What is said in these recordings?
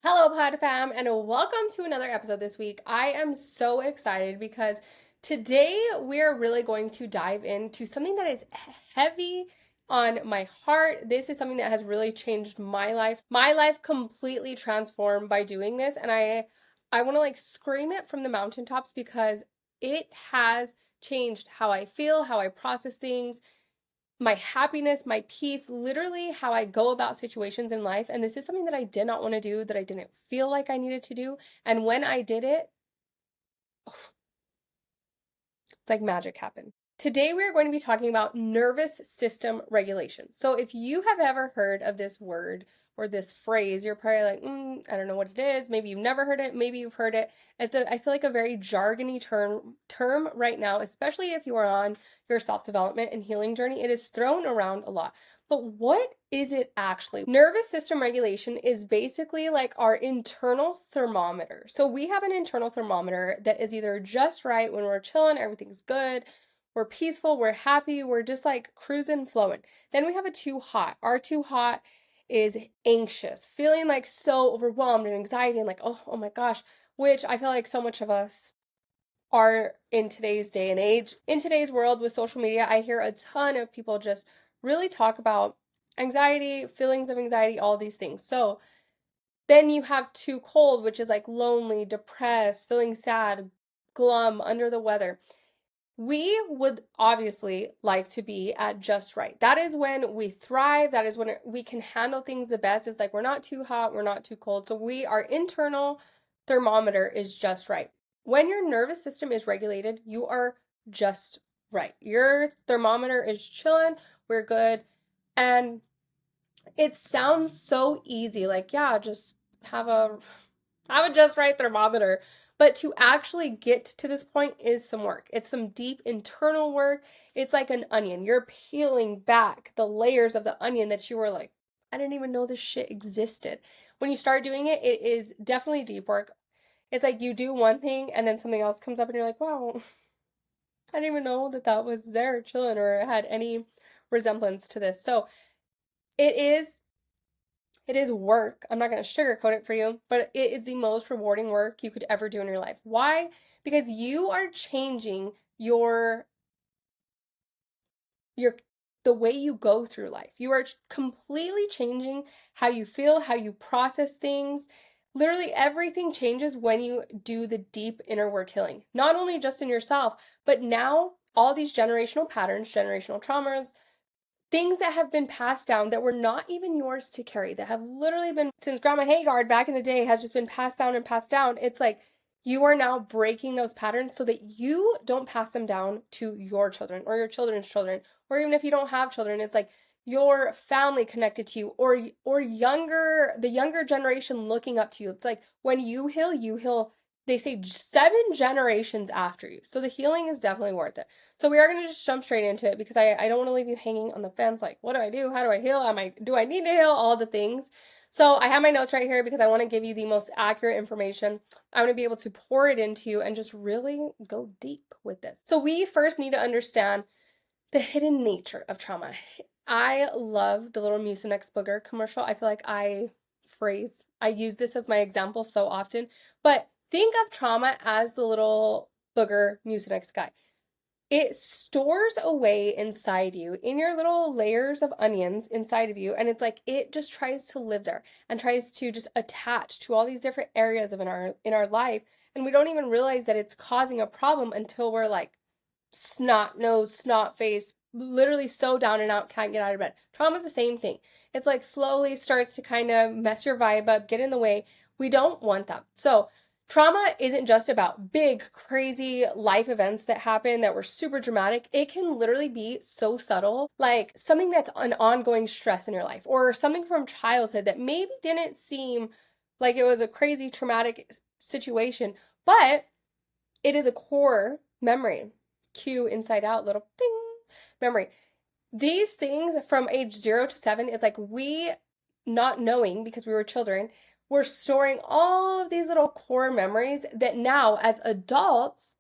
Hello, Pod Fam, and welcome to another episode this week. I am so excited because today we're really going to dive into something that is heavy on my heart. This is something that has really changed my life. My life completely transformed by doing this, and I want to scream it from the mountaintops because it has changed how I feel, how I process things, my happiness, my peace, literally how I go about situations in life. And this is something that I did not want to do, that I didn't feel like I needed to do. And when I did it, it's like magic happened. Today, we are going to be talking about nervous system regulation. So, if you have ever heard of this word or this phrase, you're probably like, I don't know what it is. Maybe you've never heard it. Maybe you've heard it. I feel like a very jargony term right now, especially if you are on your self-development and healing journey. It is thrown around a lot. But what is it actually? Nervous system regulation is basically like our internal thermometer. So we have an internal thermometer that is either just right when we're chilling, everything's good, we're peaceful, we're happy, we're just like cruising, flowing. Then we have a too hot. Our too hot is anxious, feeling like so overwhelmed and anxiety and like, oh my gosh, which I feel like so much of us are in today's day and age. In today's world with social media, I hear a ton of people just really talk about anxiety, feelings of anxiety, all these things. So then you have too cold, which is like lonely, depressed, feeling sad, glum, under the weather. We would obviously like to be at just right. That is when we thrive. That is when we can handle things the best. It's like we're not too hot, we're not too cold. So our internal thermometer is just right. When your nervous system is regulated, you are just right. Your thermometer is chilling, we're good. And it sounds so easy, like, yeah, just have a just right thermometer. But to actually get to this point is some work. It's some deep internal work. It's like an onion. You're peeling back the layers of the onion that you were like, I didn't even know this shit existed. When you start doing it, it is definitely deep work. It's like you do one thing and then something else comes up and you're like, wow, I didn't even know that was there chilling or it had any resemblance to this. So it is it is work. I'm not going to sugarcoat it for you, but it is the most rewarding work you could ever do in your life. Why? Because you are changing your the way you go through life. You are completely changing how you feel, how you process things. Literally everything changes when you do the deep inner work healing. Not only just in yourself, but now all these generational patterns, generational traumas, things that have been passed down that were not even yours to carry, that have literally been since Grandma Haggard back in the day has just been passed down and passed down. It's like you are now breaking those patterns so that you don't pass them down to your children or your children's children, or even if you don't have children, it's like your family connected to you or the younger generation looking up to you. It's like when you heal, they say 7 generations after you. So the healing is definitely worth it. So we are going to just jump straight into it because I don't want to leave you hanging on the fence like, what do I do? How do I heal? Do I need to heal? All the things. So I have my notes right here because I want to give you the most accurate information. I want to be able to pour it into you and just really go deep with this. So we first need to understand the hidden nature of trauma. I love the little Mucinex booger commercial. I feel like I use this as my example so often, but think of trauma as the little booger Mucinex guy. It stores away inside you in your little layers of onions inside of you, and it's like it just tries to live there and tries to just attach to all these different areas of in our life, and we don't even realize that it's causing a problem until we're like snot nose, snot face, literally so down and out, can't get out of bed. Trauma's the same thing. It's like slowly starts to kind of mess your vibe up, get in the way. We don't want that. So trauma isn't just about big, crazy life events that happen that were super dramatic. It can literally be so subtle, like something that's an ongoing stress in your life, or something from childhood that maybe didn't seem like it was a crazy traumatic situation, but it is a core memory. Cue Inside Out, little ding memory. These things from age 0 to 7, it's like we, not knowing because we were children, we're storing all of these little core memories that now, as adults,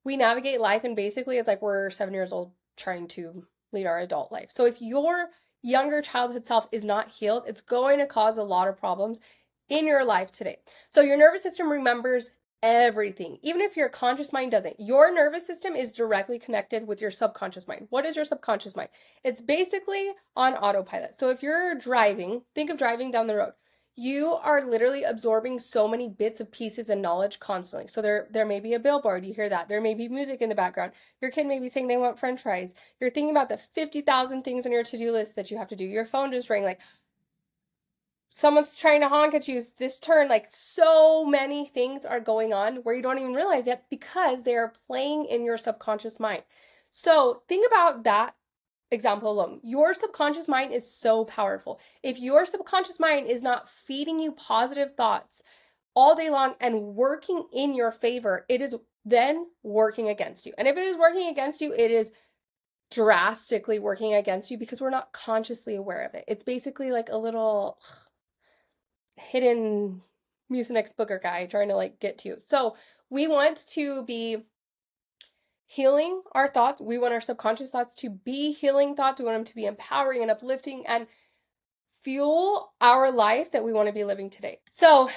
we navigate life, and basically it's like we're 7 years old trying to lead our adult life. So if your younger childhood self is not healed, it's going to cause a lot of problems in your life today. So your nervous system remembers everything, even if your conscious mind doesn't. Your nervous system is directly connected with your subconscious mind. What is your subconscious mind? It's basically on autopilot. So if you're driving, think of driving down the road. You are literally absorbing so many bits of pieces and knowledge constantly. So there may be a billboard, you hear that. There may be music in the background. Your kid may be saying they want french fries. You're thinking about the 50,000 things on your to-do list that you have to do. Your phone just rang, like someone's trying to honk at you, this turn, like so many things are going on where you don't even realize yet because they are playing in your subconscious mind. So think about that example alone. Your subconscious mind is so powerful. If your subconscious mind is not feeding you positive thoughts all day long and working in your favor, it is then working against you. And if it is working against you, it is drastically working against you because we're not consciously aware of it. It's basically like a little hidden Mucinex booger guy trying to like get to you. So we want to be healing our thoughts. We want our subconscious thoughts to be healing thoughts. We want them to be empowering and uplifting and fuel our life that we want to be living today. So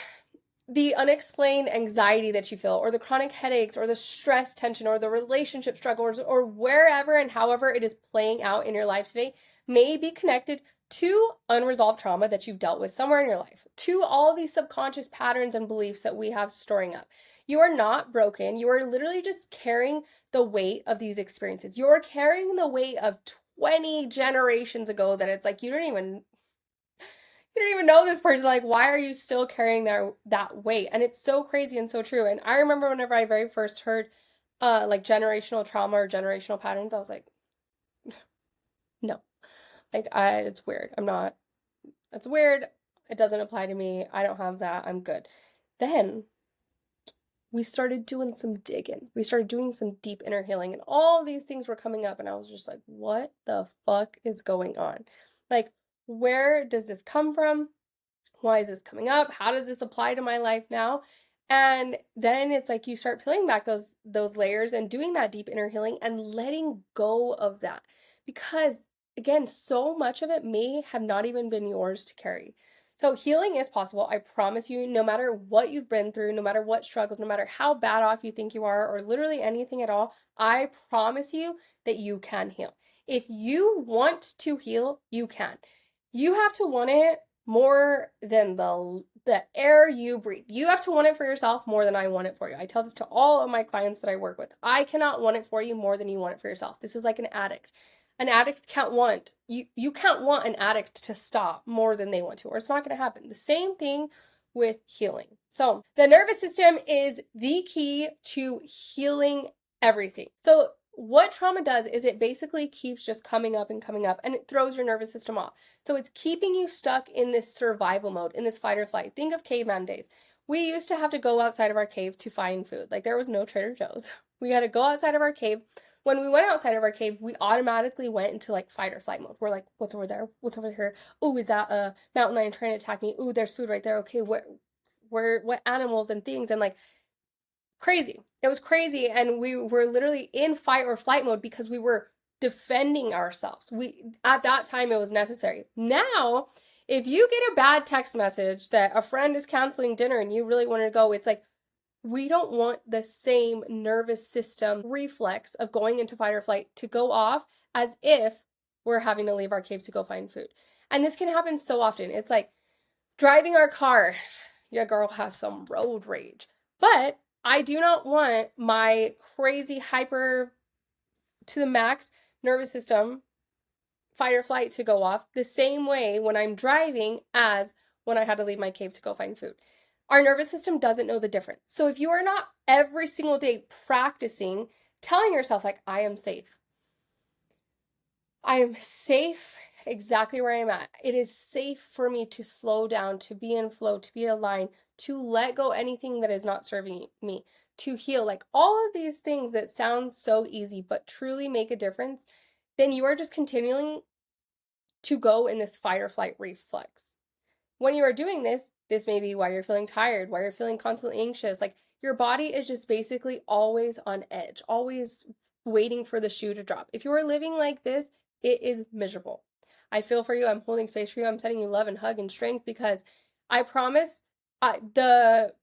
the unexplained anxiety that you feel, or the chronic headaches, or the stress tension, or the relationship struggles, or wherever and however it is playing out in your life today may be connected to unresolved trauma that you've dealt with somewhere in your life, to all these subconscious patterns and beliefs that we have storing up. You are not broken. You are literally just carrying the weight of these experiences. You're carrying the weight of 20 generations ago that it's like you don't even know this person. Like, why are you still carrying that weight? And it's so crazy and so true. And I remember whenever I very first heard like generational trauma or generational patterns, I was like, no, like it's weird. That's weird. It doesn't apply to me. I don't have that. I'm good. Then we started doing some digging. We started doing some deep inner healing, and all these things were coming up, and I was just like, what the fuck is going on? Like, where does this come from? Why is this coming up? How does this apply to my life now? And then it's like you start peeling back those layers and doing that deep inner healing and letting go of that. Because again, so much of it may have not even been yours to carry. So healing is possible. I promise you, no matter what you've been through, no matter what struggles, no matter how bad off you think you are, or literally anything at all, I promise you that you can heal. If you want to heal, you can. You have to want it more than the air you breathe. You have to want it for yourself more than I want it for you. I tell this to all of my clients that I work with. I cannot want it for you more than you want it for yourself. This is like an addict. An addict can't want you can't want an addict to stop more than they want to, or it's not going to happen. The same thing with healing. So, the nervous system is the key to healing everything. So, what trauma does is it basically keeps just coming up and it throws your nervous system off. So it's keeping you stuck in this survival mode, in this fight or flight. Think of caveman days. We used to have to go outside of our cave to find food. Like there was no Trader Joe's. We had to go outside of our cave. When we went outside of our cave, we automatically went into like fight or flight mode. We're like, what's over there? What's over here? Oh, is that a mountain lion trying to attack me? Oh, there's food right there. Okay, what animals and things, and like crazy. It was crazy, and we were literally in fight or flight mode because we were defending ourselves. At that time it was necessary. Now, if you get a bad text message that a friend is canceling dinner and you really want to go, it's like we don't want the same nervous system reflex of going into fight or flight to go off as if we're having to leave our cave to go find food. And this can happen so often. It's like driving our car. Your girl has some road rage. But I do not want my crazy hyper to the max nervous system fight or flight to go off the same way when I'm driving as when I had to leave my cave to go find food. Our nervous system doesn't know the difference. So if you are not every single day practicing telling yourself like, I am safe. I am safe exactly where I'm at. It is safe for me to slow down, to be in flow, to be aligned, to let go anything that is not serving me, to heal. Like all of these things that sound so easy but truly make a difference, then you are just continuing to go in this fight or flight reflex. When you are doing this may be why you're feeling tired, why you're feeling constantly anxious. Like your body is just basically always on edge, always waiting for the shoe to drop. If you are living like this, it is miserable. I feel for you. I'm holding space for you. I'm sending you love and hug and strength because I promise The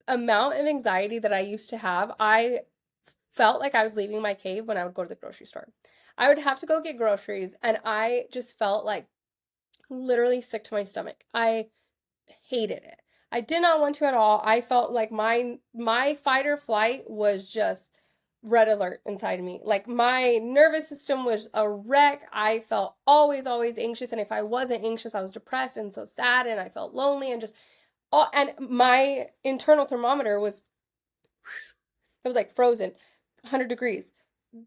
amount of anxiety that I used to have, I felt like I was leaving my cave when I would go to the grocery store. I would have to go get groceries, and I just felt like literally sick to my stomach. I hated it. I did not want to at all. I felt like my fight or flight was just red alert inside of me. Like my nervous system was a wreck. I felt always anxious, and if I wasn't anxious, I was depressed and so sad, and I felt lonely and just and my internal thermometer was, it was like frozen, 100 degrees,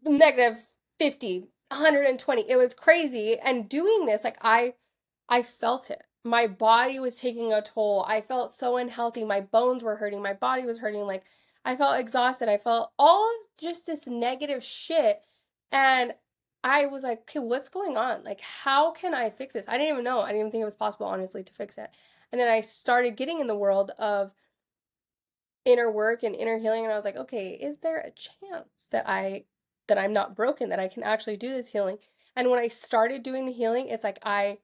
negative 50, 120. It was crazy. And doing this, like I felt it. My body was taking a toll. I felt so unhealthy. My bones were hurting. My body was hurting. Like I felt exhausted. I felt all of just this negative shit. And I was like, okay, what's going on? Like, how can I fix this? I didn't even know. I didn't even think it was possible, honestly, to fix it. And then I started getting in the world of inner work and inner healing, and I was like, okay, is there a chance that I'm not broken, that I can actually do this healing? And when I started doing the healing, it's like I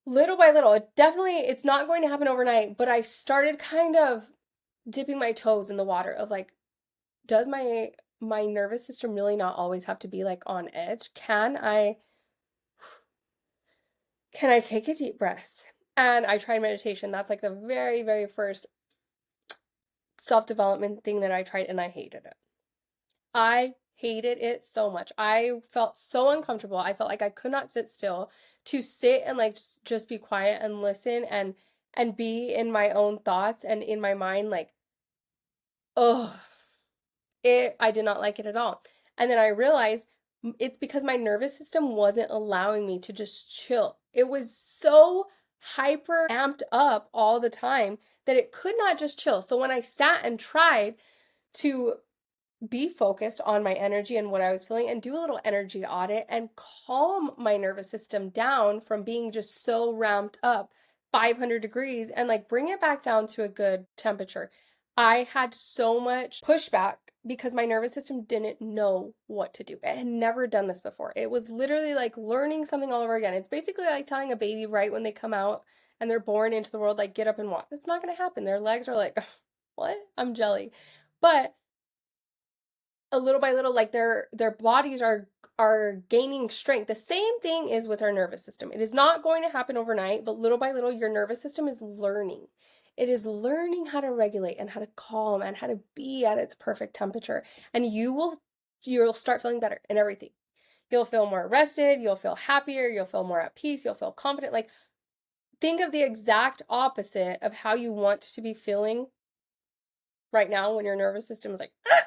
little by little, it's not going to happen overnight, but I started kind of dipping my toes in the water of like, does my nervous system really not always have to be like on edge? Can I take a deep breath? And I tried meditation. That's like the very, very first self-development thing that I tried, and I hated it. I hated it so much. I felt so uncomfortable. I felt like I could not sit still. To sit and like just be quiet and listen and be in my own thoughts and in my mind, like, oh, I did not like it at all. And then I realized it's because my nervous system wasn't allowing me to just chill. It was so hyper amped up all the time that it could not just chill. So when I sat and tried to be focused on my energy and what I was feeling and do a little energy audit and calm my nervous system down from being just so ramped up 500 degrees and like bring it back down to a good temperature. I had so much pushback because my nervous system didn't know what to do. It had never done this before. It was literally like learning something all over again. It's basically like telling a baby right when they come out and they're born into the world, like get up and walk. It's not going to happen. Their legs are like, what? I'm jelly. But a little by little, like their bodies are gaining strength. The same thing is with our nervous system. It is not going to happen overnight, but little by little your nervous system is learning. It is learning how to regulate and how to calm and how to be at its perfect temperature. And you'll start feeling better in everything. You'll feel more rested, you'll feel happier, you'll feel more at peace, you'll feel confident. Like think of the exact opposite of how you want to be feeling right now when your nervous system is like, ah!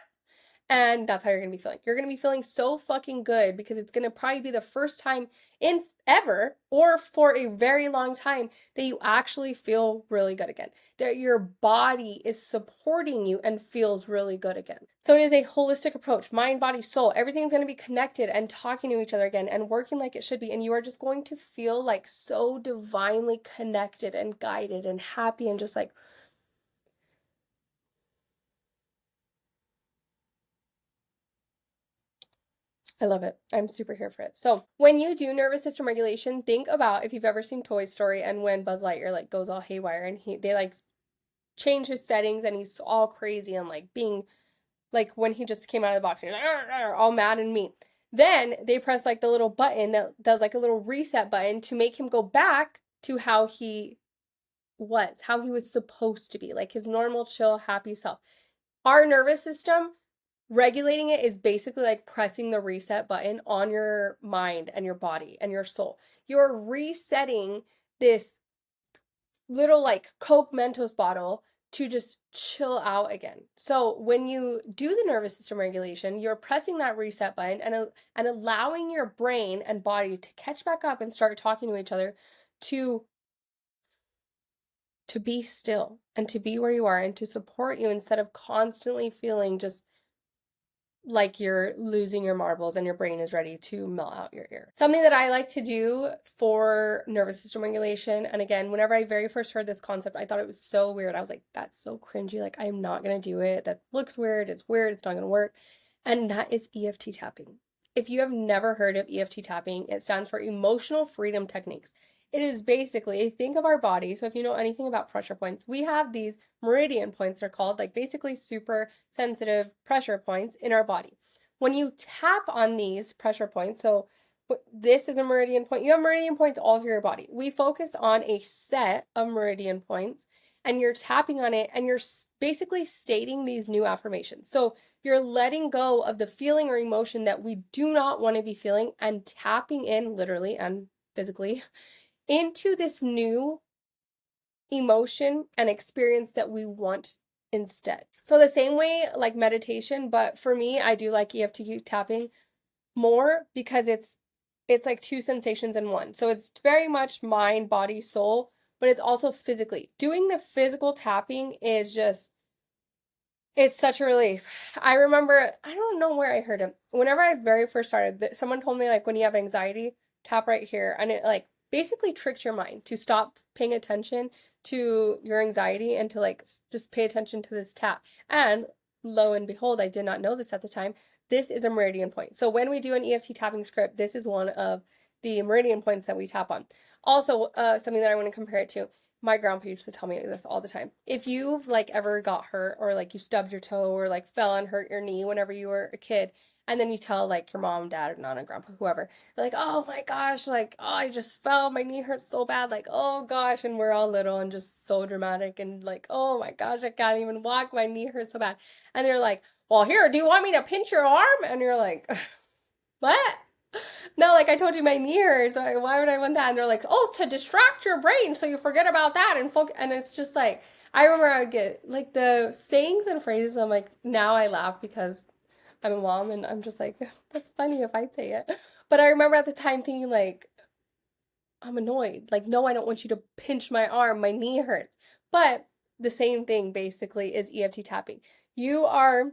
And that's how you're going to be feeling. You're going to be feeling so fucking good because it's going to probably be the first time in ever or for a very long time that you actually feel really good again. That your body is supporting you and feels really good again. So it is a holistic approach. Mind, body, soul. Everything's going to be connected and talking to each other again and working like it should be. And you are just going to feel like so divinely connected and guided and happy and just like, I love it. I'm super here for it. So when you do nervous system regulation, think about if you've ever seen Toy Story and when Buzz Lightyear like goes all haywire and they like change his settings and he's all crazy and like being like when he just came out of the box and he's like "Arr, arr," all mad and mean. Then they press like the little button that does like a little reset button to make him go back to how he was supposed to be, like his normal, chill, happy self. Our nervous system regulating it is basically like pressing the reset button on your mind and your body and your soul. You're resetting this little like Coke Mentos bottle to just chill out again. So when you do the nervous system regulation, you're pressing that reset button and allowing your brain and body to catch back up and start talking to each other to be still and to be where you are and to support you instead of constantly feeling just like you're losing your marbles and your brain is ready to melt out your ear. Something that I like to do for nervous system regulation, and again, whenever I very first heard this concept, I thought it was so weird. I was like, that's so cringy. Like, I am not going to do it. That looks weird. It's weird. It's not going to work. And that is EFT tapping. If you have never heard of EFT tapping, it stands for Emotional Freedom Techniques. It is basically, think of our body. So if you know anything about pressure points, we have these meridian points, they're called, like basically super sensitive pressure points in our body. When you tap on these pressure points, so this is a meridian point, you have meridian points all through your body. We focus on a set of meridian points and you're tapping on it and you're basically stating these new affirmations. So you're letting go of the feeling or emotion that we do not want to be feeling and tapping in, literally and physically, into this new emotion and experience that we want instead. So the same way like meditation, but for me, I do like EFT tapping more because it's like two sensations in one. So it's very much mind, body, soul, but it's also physically. Doing the physical tapping is just, it's such a relief. I remember, I don't know where I heard it. Whenever I very first started, someone told me like when you have anxiety, tap right here, and it like basically tricks your mind to stop paying attention to your anxiety and to like just pay attention to this tap. And lo and behold, I did not know this at the time. This is a meridian point. So when we do an EFT tapping script, this is one of the meridian points that we tap on. Also, something that I want to compare it to, my grandpa used to tell me this all the time. If you've like ever got hurt or like you stubbed your toe or like fell and hurt your knee whenever you were a kid, and then you tell like your mom, dad, nana, grandpa, whoever, you're like, oh my gosh, like, oh, I just fell, my knee hurts so bad, like, oh gosh, and we're all little and just so dramatic and like, oh my gosh, I can't even walk, my knee hurts so bad. And they're like, well, here, do you want me to pinch your arm? And you're like, what? No, like I told you my knee hurts. Why would I want that? And they're like, oh, to distract your brain so you forget about that and focus. And it's just like, I remember I would get like the sayings and phrases. I'm like, now I laugh because I'm a mom and I'm just like, that's funny if I say it. But I remember at the time thinking like, I'm annoyed. Like, no, I don't want you to pinch my arm. My knee hurts. But the same thing basically is EFT tapping. You are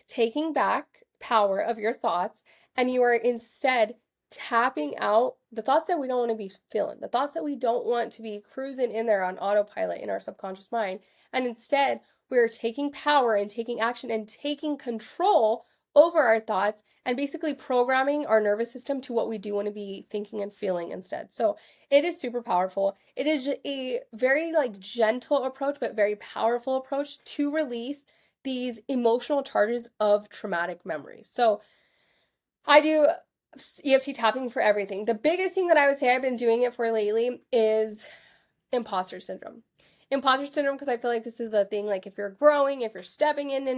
taking back power of your thoughts and you are instead tapping out the thoughts that we don't want to be feeling, the thoughts that we don't want to be cruising in there on autopilot in our subconscious mind. And instead, we're taking power and taking action and taking control over our thoughts and basically programming our nervous system to what we do want to be thinking and feeling instead. So it is super powerful. It is a very like gentle approach, but very powerful approach to release these emotional charges of traumatic memories. So I do EFT tapping for everything. The biggest thing that I would say I've been doing it for lately is imposter syndrome. Imposter syndrome, because I feel like this is a thing, like if you're growing, if you're stepping into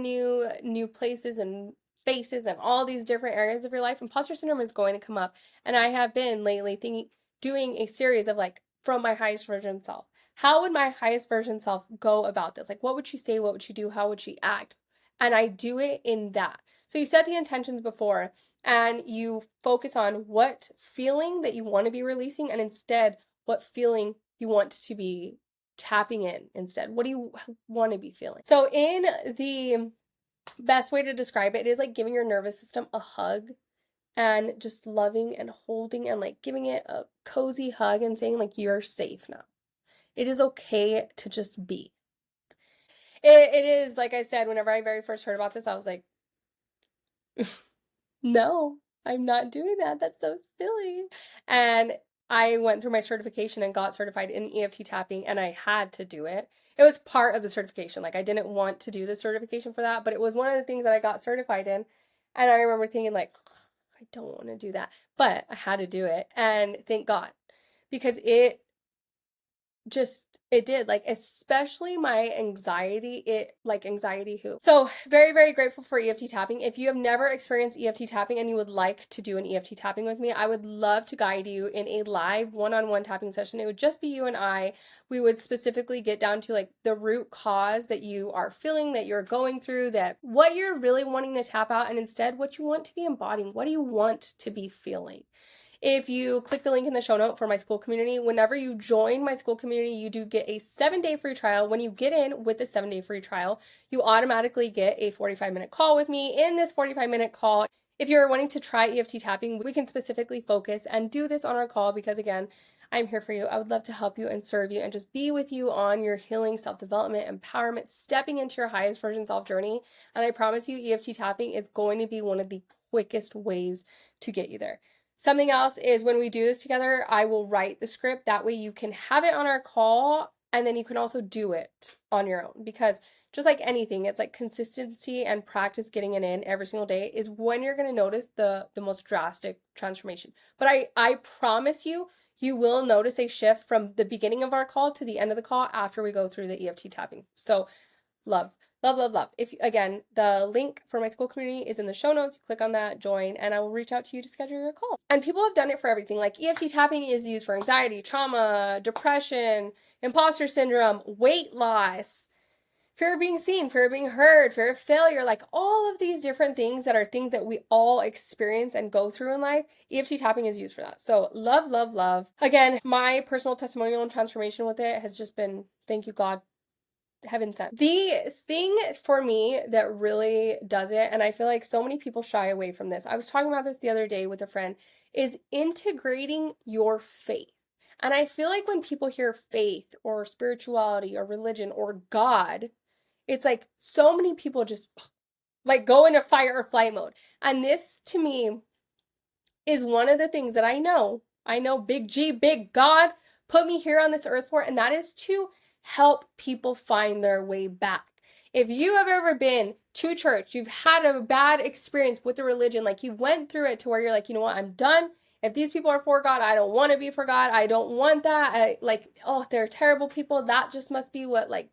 new places and faces and all these different areas of your life, imposter syndrome is going to come up. And I have been lately doing a series of like from my highest version self. How would my highest version self go about this? Like what would she say? What would she do? How would she act? And I do it in that. So you set the intentions before and you focus on what feeling that you want to be releasing and instead what feeling you want to be tapping in instead. What do you want to be feeling? So in the best way to describe it is like giving your nervous system a hug and just loving and holding and like giving it a cozy hug and saying like you're safe now. It is okay to just be. It is, like I said, whenever I very first heard about this, I was like, no, I'm not doing that. That's so silly. And I went through my certification and got certified in EFT tapping, and I had to do it. It was part of the certification. Like, I didn't want to do the certification for that, but it was one of the things that I got certified in. And I remember thinking, like, I don't want to do that. But I had to do it. And thank God, because it did, like, especially my anxiety, it like anxiety who. So very, very grateful for EFT tapping. If you have never experienced EFT tapping and you would like to do an EFT tapping with me, I would love to guide you in a live one-on-one tapping session. It would just be you and I. We would specifically get down to like the root cause that you are feeling, that you're going through, that what you're really wanting to tap out, and instead what you want to be embodying. What do you want to be feeling? If you click the link in the show note for my school community, whenever you join my school community, you do get a 7-day free trial. When you get in with the 7-day free trial, you automatically get a 45-minute call with me. In this 45-minute call, if you're wanting to try EFT tapping, we can specifically focus and do this on our call because, again, I'm here for you. I would love to help you and serve you and just be with you on your healing, self-development, empowerment, stepping into your highest version self journey. And I promise you, EFT tapping is going to be one of the quickest ways to get you there. Something else is when we do this together, I will write the script. That way you can have it on our call and then you can also do it on your own, because just like anything, it's like consistency and practice getting it in every single day is when you're going to notice the most drastic transformation. But I promise you, you will notice a shift from the beginning of our call to the end of the call after we go through the EFT tapping. So love, love, love, love. If again, the link for my school community is in the show notes. You click on that, join, and I will reach out to you to schedule your call. And people have done it for everything. Like EFT tapping is used for anxiety, trauma, depression, imposter syndrome, weight loss, fear of being seen, fear of being heard, fear of failure, like all of these different things that are things that we all experience and go through in life. EFT tapping is used for that. So love, love, love. Again, my personal testimonial and transformation with it has just been, thank you, God, heaven sent. The thing for me that really does it, and I feel like so many people shy away from this, I was talking about this the other day with a friend, is integrating your faith. And I feel like when people hear faith or spirituality or religion or God, it's like so many people just like go into fight or flight mode. And this to me is one of the things that I know big G, big God put me here on this earth for, and that is to help people find their way back. If you have ever been to church, you've had a bad experience with the religion, like you went through it to where you're like, you know what, I'm done. If these people are for God, I don't want to be for God. I don't want that. Oh, they're terrible people. That just must be what like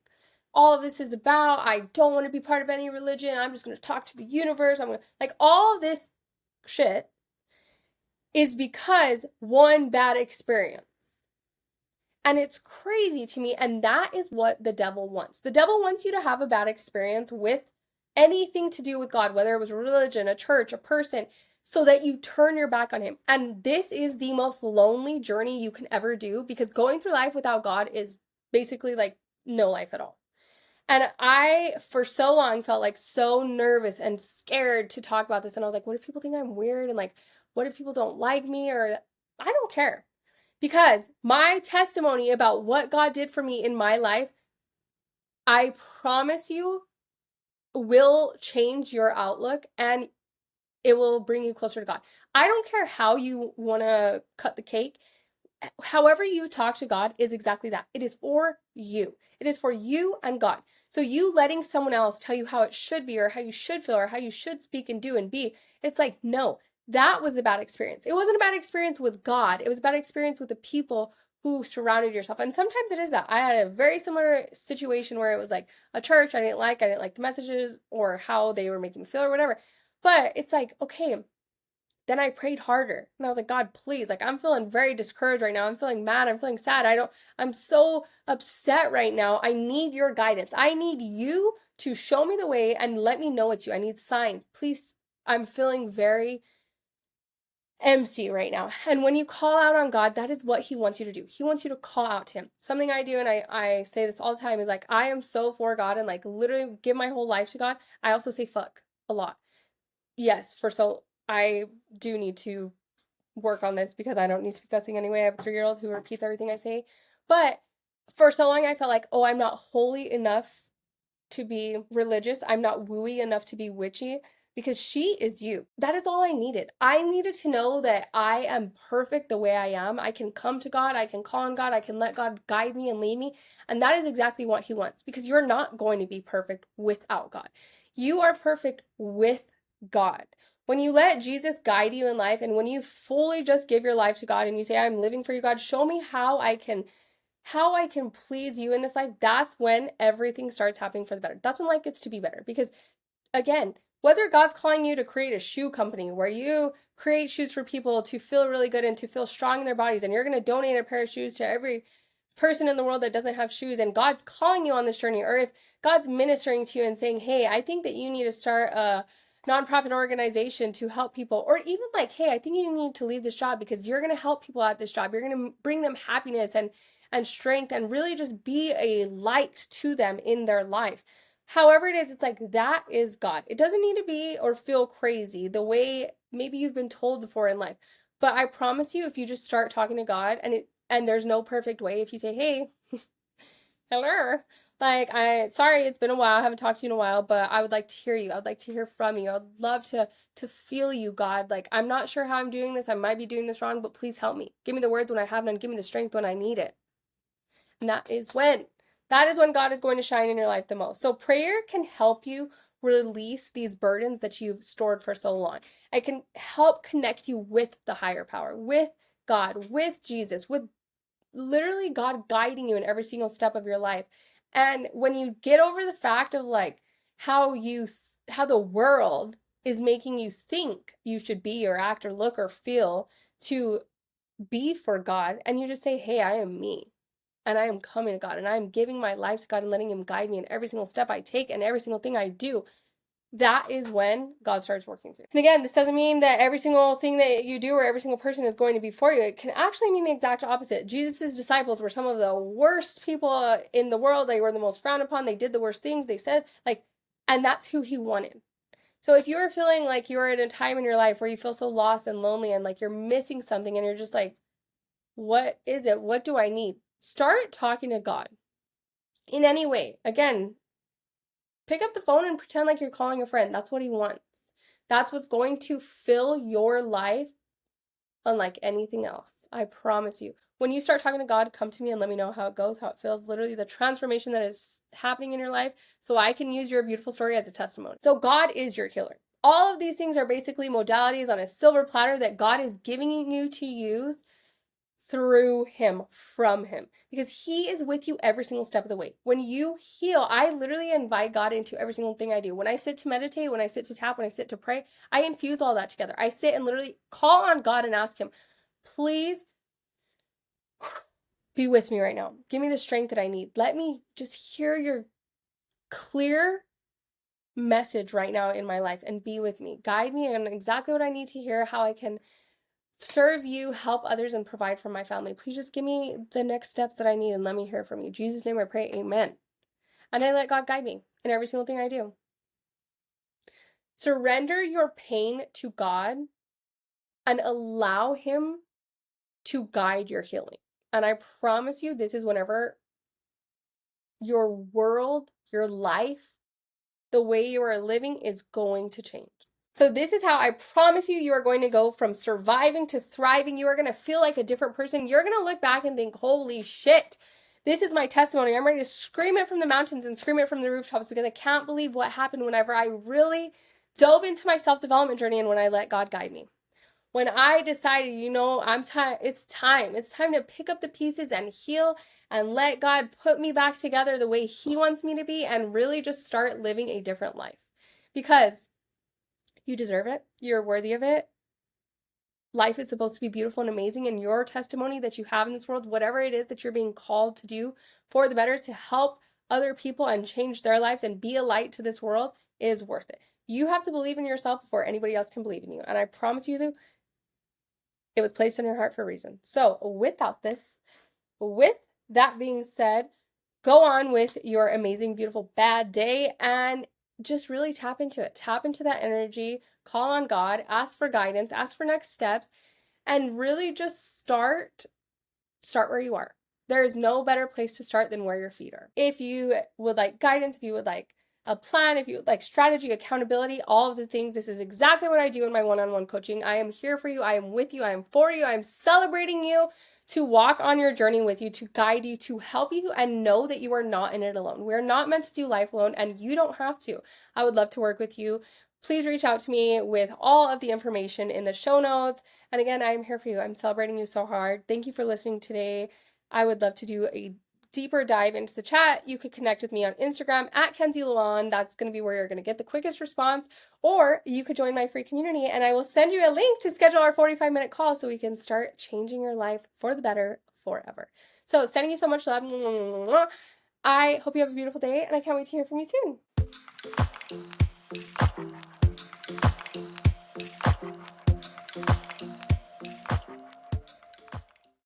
all of this is about. I don't want to be part of any religion. I'm just going to talk to the universe. I'm going to like all this shit is because one bad experience. And it's crazy to me. And that is what the devil wants. The devil wants you to have a bad experience with anything to do with God, whether it was a religion, a church, a person, so that you turn your back on him. And this is the most lonely journey you can ever do, because going through life without God is basically like no life at all. And I, for so long, felt like so nervous and scared to talk about this. And I was like, what if people think I'm weird? And like, what if people don't like me? Or I don't care. Because my testimony about what God did for me in my life, I promise you, will change your outlook and it will bring you closer to God. I don't care how you want to cut the cake. However you talk to God is exactly that. It is for you. It is for you and God. So you letting someone else tell you how it should be or how you should feel or how you should speak and do and be, it's like, no, that was a bad experience. It wasn't a bad experience with God. It was a bad experience with the people who surrounded yourself. And sometimes it is that. I had a very similar situation where it was like a church I didn't like the messages or how they were making me feel or whatever. But it's like, okay, then I prayed harder and I was like, God, please, like, I'm feeling very discouraged right now. I'm feeling mad. I'm feeling sad. I'm so upset right now. I need your guidance. I need you to show me the way and let me know it's you. I need signs. Please, I'm feeling very empty right now. And when you call out on God, that is what he wants you to do. He wants you to call out to him. Something I do, and I say this all the time, is like, I am so for God and like literally give my whole life to God. I also say fuck a lot. Yes, I do need to work on this because I don't need to be cussing anyway. I have a 3-year-old who repeats everything I say. But for so long, I felt like, oh, I'm not holy enough to be religious. I'm not wooey enough to be witchy, because she is you. That is all I needed. I needed to know that I am perfect the way I am. I can come to God. I can call on God. I can let God guide me and lead me. And that is exactly what he wants, because you're not going to be perfect without God. You are perfect with God. When you let Jesus guide you in life and when you fully just give your life to God and you say, I'm living for you, God, show me how I can please you in this life, that's when everything starts happening for the better. That's when life gets to be better. Because again, whether God's calling you to create a shoe company where you create shoes for people to feel really good and to feel strong in their bodies, and you're going to donate a pair of shoes to every person in the world that doesn't have shoes, and God's calling you on this journey, or if God's ministering to you and saying, hey, I think that you need to start a nonprofit organization to help people, or even like, hey, I think you need to leave this job because you're going to help people at this job. You're going to bring them happiness and strength and really just be a light to them in their lives. However it is, it's like, that is God. It doesn't need to be or feel crazy the way maybe you've been told before in life. But I promise you, if you just start talking to God and there's no perfect way, if you say, hey, hello. Like, sorry, it's been a while. I haven't talked to you in a while, but I would like to hear you. I'd like to hear from you. I'd love to feel you, God. Like, I'm not sure how I'm doing this. I might be doing this wrong, but please help me. Give me the words when I have none. Give me the strength when I need it. And that is when God is going to shine in your life the most. So prayer can help you release these burdens that you've stored for so long. It can help connect you with the higher power, with God, with Jesus, with literally God guiding you in every single step of your life. And when you get over the fact of like how how the world is making you think you should be or act or look or feel to be for God, and you just say, hey, I am me. And I am coming to God, and I am giving my life to God and letting Him guide me in every single step I take and every single thing I do. That is when God starts working through. And again, this doesn't mean that every single thing that you do or every single person is going to be for you. It can actually mean the exact opposite. Jesus' disciples were some of the worst people in the world. They were the most frowned upon. They did the worst things. They said, like, and that's who He wanted. So if you're feeling like you're at a time in your life where you feel so lost and lonely and like you're missing something and you're just like, what is it? What do I need? Start talking to God in any way. Again, pick up the phone and pretend like you're calling a friend. That's what He wants. That's what's going to fill your life unlike anything else. I promise you. When you start talking to God, come to me and let me know how it goes, how it feels, literally the transformation that is happening in your life, so I can use your beautiful story as a testimony. So God is your healer. All of these things are basically modalities on a silver platter that God is giving you to use through Him, from Him, because He is with you every single step of the way. When you heal, I literally invite God into every single thing I do. When I sit to meditate, when I sit to tap, when I sit to pray, I infuse all that together. I sit and literally call on God and ask Him, please be with me right now. Give me the strength that I need. Let me just hear your clear message right now in my life and be with me. Guide me on exactly what I need to hear, how I can serve you, help others, and provide for my family. Please just give me the next steps that I need and let me hear from you. In Jesus' name I pray, amen. And I let God guide me in every single thing I do. Surrender your pain to God and allow Him to guide your healing. And I promise you, this is whenever your world, your life, the way you are living is going to change. So this is how I promise you are going to go from surviving to thriving. You are going to feel like a different person. You're going to look back and think, holy shit, this is my testimony. I'm ready to scream it from the mountains and scream it from the rooftops because I can't believe what happened whenever I really dove into my self-development journey and when I let God guide me. When I decided, it's time to pick up the pieces and heal and let God put me back together the way He wants me to be and really just start living a different life. Because you deserve it. You're worthy of it. Life is supposed to be beautiful and amazing, and your testimony that you have in this world, whatever it is that you're being called to do for the better, to help other people and change their lives and be a light to this world, is worth it. You have to believe in yourself before anybody else can believe in you. And I promise you that it was placed in your heart for a reason. So with that being said, go on with your amazing, beautiful, bad day and just really tap into it. Tap into that energy, call on God, ask for guidance, ask for next steps, and really just start where you are. There is no better place to start than where your feet are. If you would like guidance, if you would like a plan, if you would like strategy, accountability, all of the things, this is exactly what I do in my one-on-one coaching. I am here for you. I am with you. I am for you. I am celebrating you to walk on your journey with you, to guide you, to help you, and know that you are not in it alone. We're not meant to do life alone, and you don't have to. I would love to work with you. Please reach out to me with all of the information in the show notes. And again, I'm here for you. I'm celebrating you so hard. Thank you for listening today. I would love to do a deeper dive into the chat. You could connect with me on Instagram at Kenzie Lewallen. That's going to be where you're going to get the quickest response. Or you could join my free community and I will send you a link to schedule our 45-minute call so we can start changing your life for the better forever. So sending you so much love. I hope you have a beautiful day and I can't wait to hear from you soon.